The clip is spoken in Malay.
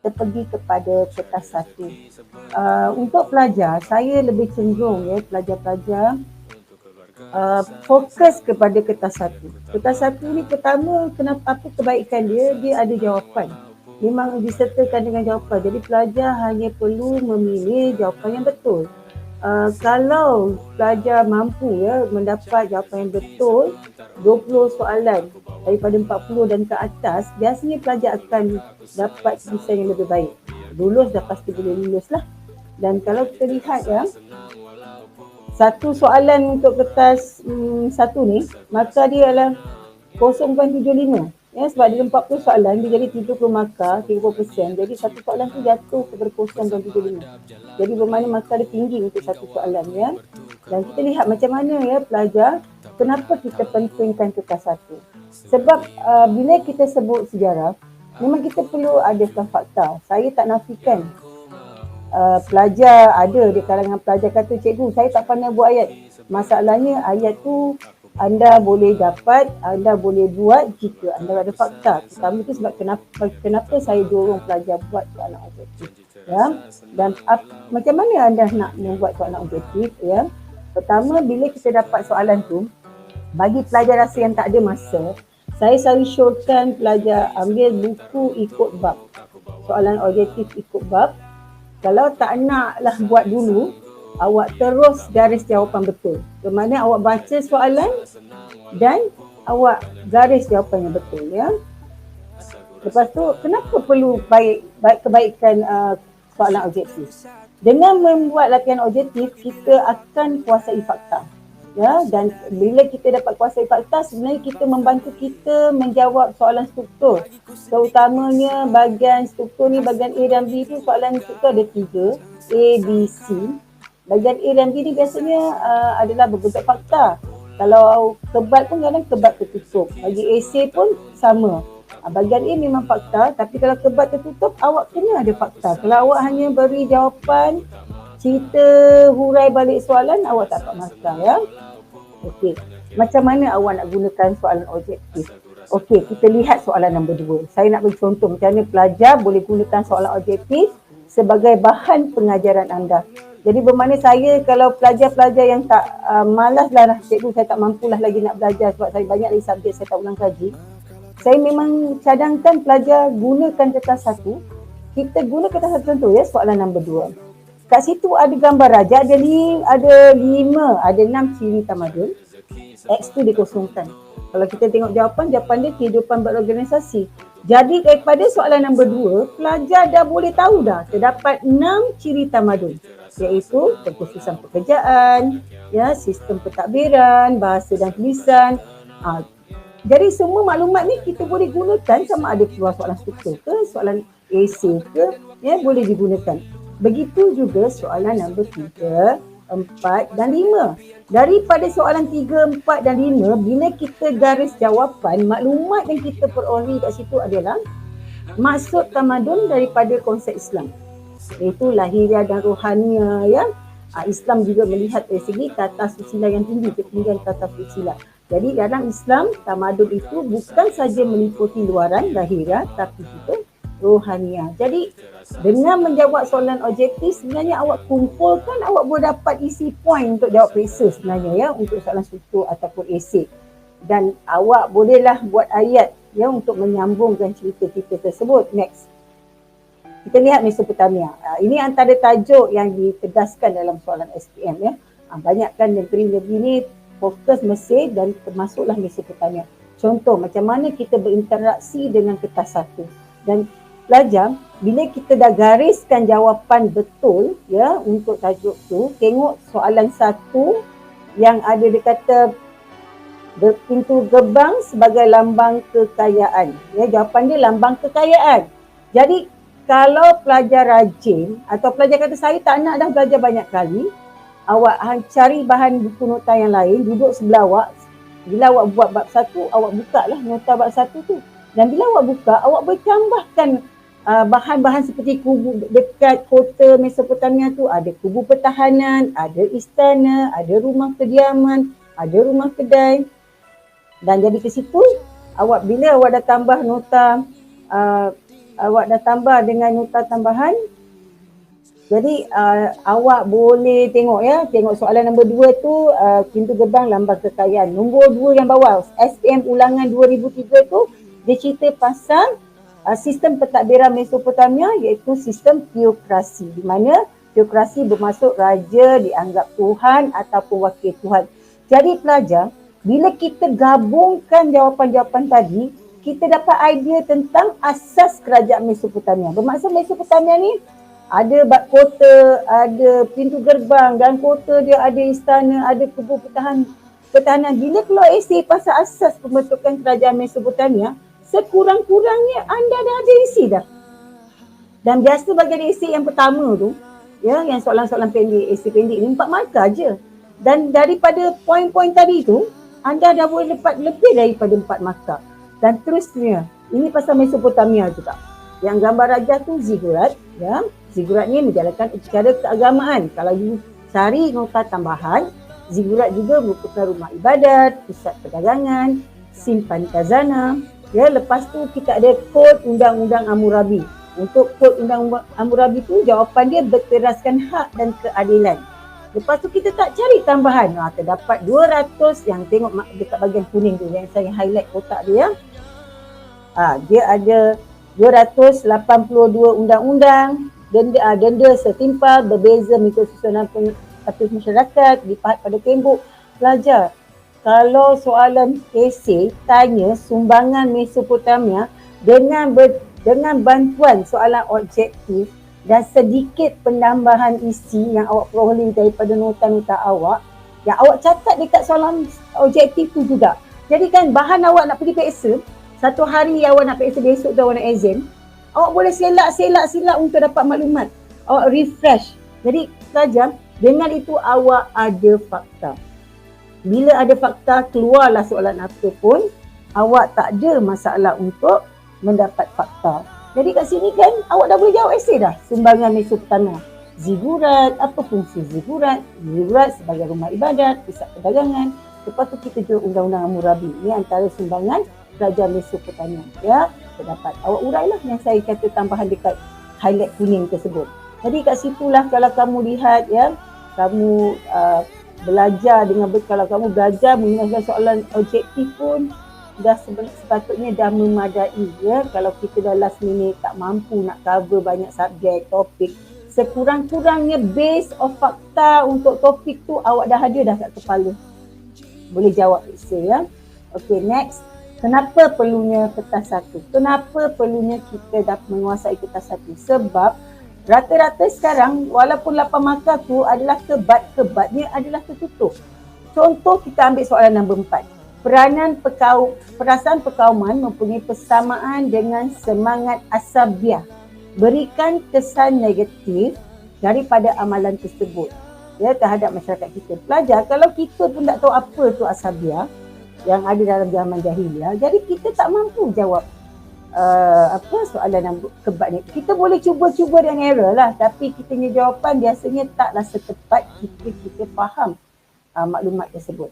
kita pergi kepada kertas satu. Untuk pelajar, saya lebih cenderung pelajar-pelajar fokus kepada kertas satu. Kertas satu ni pertama, kenapa apa kebaikan dia? Dia ada jawapan. Memang disertakan dengan jawapan. Jadi pelajar hanya perlu memilih jawapan yang betul. Kalau pelajar mampu mendapat jawapan yang betul 20 soalan daripada 40 dan ke atas, biasanya pelajar akan dapat tulisan yang lebih baik. Lulus dah pasti boleh lulus lah. Dan kalau kita lihat satu soalan untuk kertas satu ni, markah dia adalah 0.75. Sebab dia 40 soalan, dia jadi 30 markah, 30%. Jadi satu soalan tu jatuh kepada 0.75. Jadi bermakna markah dia tinggi untuk satu soalan. Dan kita lihat macam mana pelajar, kenapa kita pentingkan kertas satu. Sebab bila kita sebut sejarah, memang kita perlu adakan fakta. Saya tak nafikan pelajar ada di kalangan pelajar kata, cikgu saya tak pandai buat ayat. Masalahnya ayat tu anda boleh dapat, anda boleh buat jika anda ada fakta. Pertama tu sebab kenapa saya dorong pelajar buat soalan objektif. Dan macam mana anda nak membuat soalan objektif? Pertama, bila kita dapat soalan tu, bagi pelajar rasa yang tak ada masa, saya selalu syorkan pelajar ambil buku ikut bab. Soalan objektif ikut bab. Kalau tak naklah buat dulu, awak terus garis jawapan betul. Bermakna awak baca soalan dan awak garis jawapan yang betul. Lepas tu, kenapa perlu kebaikan soalan objektif? Dengan membuat latihan objektif, kita akan kuasai fakta. Dan bila kita dapat kuasai fakta, sebenarnya kita membantu kita menjawab soalan struktur. Terutamanya bahagian struktur ni, bahagian A dan B tu, soalan struktur ada 3, A, B, C. Bahagian A dan B ni biasanya adalah berbentuk fakta. Kalau kebat pun kadang kebat tertutup. Bagi esei pun sama. Bahagian A memang fakta, tapi kalau kebat tertutup, awak kena ada fakta. Kalau awak hanya beri jawapan, cerita hurai balik soalan, awak tak dapat markah. Okey, macam mana awak nak gunakan soalan objektif? Okey, kita lihat soalan nombor 2. Saya nak bagi contoh macam mana pelajar boleh gunakan soalan objektif sebagai bahan pengajaran anda. Jadi bermakna saya, kalau pelajar-pelajar yang tak malas lah, cikgu saya tak mampulah lagi nak belajar sebab saya banyak lagi subjek saya tak ulang kaji, saya memang cadangkan pelajar gunakan kertas satu. Kita guna kertas satu contoh soalan nombor 2. Kat situ ada gambar raja, ada 6 ciri tamadun. X tu dikosongkan. Kalau kita tengok jawapan dia kehidupan berorganisasi. Jadi daripada soalan nombor 2, pelajar dah boleh tahu dah terdapat 6 ciri tamadun, iaitu terkhususan pekerjaan, sistem pentadbiran, bahasa dan tulisan. Jadi semua maklumat ni kita boleh gunakan sama ada keluar soalan struktur ke, soalan esei ke, boleh digunakan. Begitu juga soalan nombor 3, 4 dan 5. Daripada soalan 3, 4 dan 5, bila kita garis jawapan, maklumat yang kita peroleh kat situ adalah maksud tamadun daripada konsep Islam, iaitu lahiriah dan rohaniah. Islam juga melihat dari segi tata susila yang tinggi, ketinggian tata susila. Jadi dalam Islam, tamadun itu bukan saja meliputi luaran lahiriah, tapi juga rohaniah. Jadi dengan menjawab soalan objektif, sebenarnya awak kumpulkan, awak boleh dapat isi point untuk jawab periksa sebenarnya untuk soalan struktur ataupun esei. Dan awak bolehlah buat ayat untuk menyambungkan cerita kita tersebut. Next. Kita lihat Mesopotamia. Ini antara tajuk yang ditegaskan dalam soalan SPM. Banyakkan negeri-negeri ni fokus Mesir dan termasuklah Mesopotamia. Contoh macam mana kita berinteraksi dengan kertas satu. Dan pelajar, bila kita dah gariskan jawapan betul untuk tajuk tu, tengok soalan 1 yang ada dia kata pintu gerbang sebagai lambang kekayaan. Jawapan dia lambang kekayaan. Jadi kalau pelajar rajin atau pelajar kata saya tak nak dah belajar banyak kali, awak cari bahan buku nota yang lain, duduk sebelah awak. Bila awak buat bab 1, awak buka lah nota bab 1 tu. Dan bila awak buka, awak boleh tambahkan bahan-bahan seperti kubu dekat kota Mesopotamia tu, ada kubu pertahanan, ada istana, ada rumah kediaman, ada rumah kedai. Dan jadi ke situ, bila awak dah tambah nota awak dah tambah dengan nota tambahan. Jadi awak boleh tengok ya, tengok soalan nombor 2 tu pintu gerbang lambang kekayaan. Nombor 2 yang bawah, SPM ulangan 2003 tu dia cerita pasal sistem pentadbiran Mesopotamia iaitu sistem teokrasi, di mana teokrasi bermaksud raja dianggap Tuhan ataupun wakil Tuhan. Jadi pelajar, bila kita gabungkan jawapan-jawapan tadi, kita dapat idea tentang asas kerajaan Mesopotamia. Bermaksud Mesopotamia ni ada bab kota, ada pintu gerbang, dan kota dia ada istana, ada kebun pertahanan. Bila keluar esei pasal asas pembentukan kerajaan Mesopotamia, sekurang-kurangnya anda dah ada isi dah. Dan biasa bagian esei yang pertama tu, ya, yang soalan-soalan pendek, esei pendek ni 4 markah je. Dan daripada poin-poin tadi tu, anda dah boleh dapat lebih daripada 4 markah. Dan terusnya, ini pasal Mesopotamia juga. Yang gambar raja tu zigurat, ya. Zigurat ni menjalankan upacara keagamaan. Kalau you cari nota tambahan, zigurat juga merupakan rumah ibadat, pusat perdagangan, simpan khazanah. Ya, lepas tu kita ada kod Undang-Undang Hammurabi. Untuk kod Undang-Undang Hammurabi tu jawapan dia berteraskan hak dan keadilan. Lepas tu kita tak cari tambahan. Terdapat 200 yang tengok dekat bahagian kuning tu yang saya highlight kotak dia. Dia ada 282 undang-undang, denda setimpal, berbeza mengikut susunan patuh masyarakat, dipahat pada tembok. Pelajar, kalau soalan esei tanya sumbangan Mesopotamia dengan bantuan soalan objektif dan sedikit penambahan isi yang awak peroleh daripada nota-nota awak, yang awak catat dekat soalan objektif tu juga. Jadi kan bahan awak nak pergi periksa, satu hari awak nak periksa, besok tu awak nak exam, awak boleh selak untuk dapat maklumat. Awak refresh. Jadi pelajar, dengan itu awak ada fakta. Bila ada fakta, keluarlah soalan apa pun, awak tak ada masalah untuk mendapat fakta. Jadi kat sini kan awak dah boleh jawab esei dah. Sumbangan Mesopotamia. Zigurat, apa fungsi zigurat? Zigurat sebagai rumah ibadat, pusat perdagangan. Lepas tu kita jual Undang-Undang Hammurabi. Ini antara sumbangan kerajaan Mesopotamia. Ya, terdapat. Awak urailah yang saya kata tambahan dekat highlight kuning tersebut. Jadi kat situlah kalau kamu lihat ya, kamu belajar dengan kalau kamu belajar menggunakan soalan objektif pun dah sepatutnya dah memadai ya. Kalau kita dah last minute tak mampu nak cover banyak subjek, topik, sekurang-kurangnya base of fakta untuk topik tu awak dah ada dah kat kepala. Boleh jawab esei ya. Okay, next. Kenapa perlunya kertas satu? Kenapa perlunya kita dapat menguasai kertas satu? Sebab rata-rata sekarang walaupun 8 markah tu adalah kebat-kebatnya adalah tertutup. Contoh kita ambil soalan nombor 4. Perasaan perkauman mempunyai persamaan dengan semangat asabiah. Berikan kesan negatif daripada amalan tersebut ya terhadap masyarakat kita. Pelajar, kalau kita pun tak tahu apa tu asabiah yang ada dalam zaman jahiliah, jadi kita tak mampu jawab soalan yang kebat ni. Kita boleh cuba-cuba dan error lah, tapi kita punya jawapan biasanya taklah setepat jika kita faham maklumat tersebut.